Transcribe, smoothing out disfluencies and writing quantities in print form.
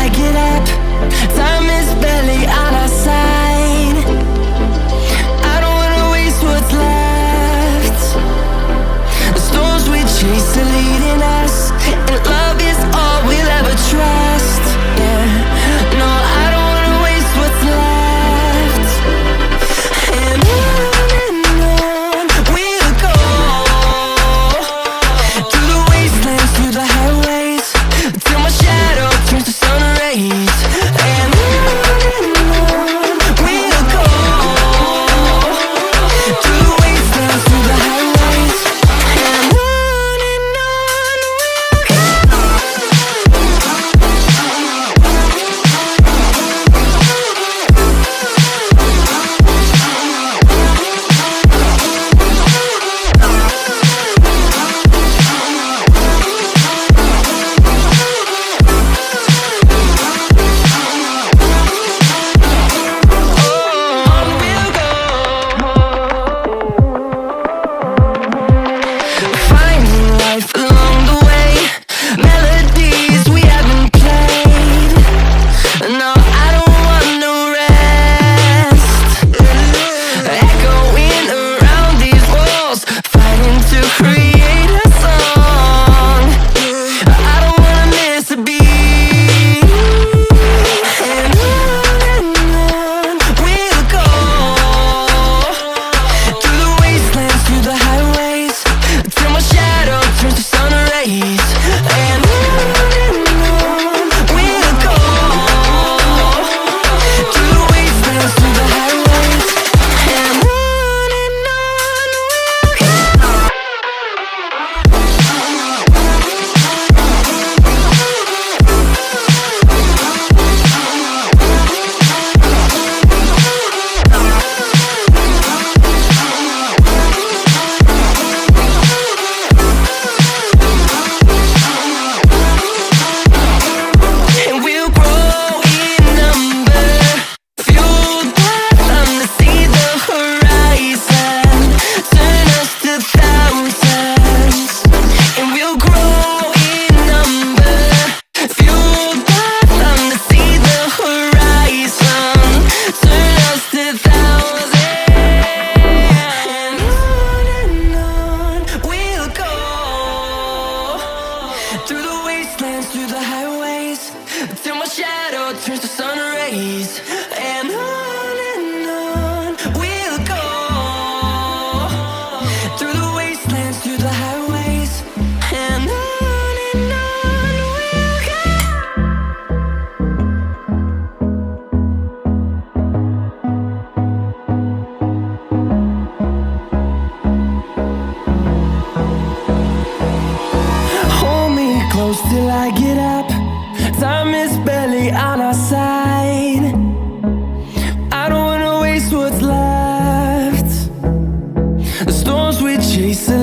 I get up. Time is barely on our side. I don't wanna waste what's left. The storms we chase are leading us, and love is all we'll ever trust. Yeah, no, I don't wanna waste what's left. And on we'll go, through the wastelands, through the highways, till my shadow turns to sun rays. And on we'll go, through the wastelands, through the highways, and on we'll go. Finding life along the way, melodies we haven't played. No, I don't want no rest. Echoing around these walls, fighting to create a song. I don't wanna miss a beat. And on we'll go, through the wastelands, through the highways, till my shadow turns to sun rays. And on we'll go, through the wastelands, through the highways, and on we'll go. And we'll grow in number, fueled by them to see the horizon, turn us to thousands. And we'll grow in number, fueled by them to see the horizon, turn us to thousands. And on we'll go, through the wastelands, through the highways, till my shadow turns to sun rays. And on we'll go, through the wastelands, through the highways, and on we'll go. Hold me close till I get up. Time is barely on our side. I don't wanna waste what's left. The storms we chase are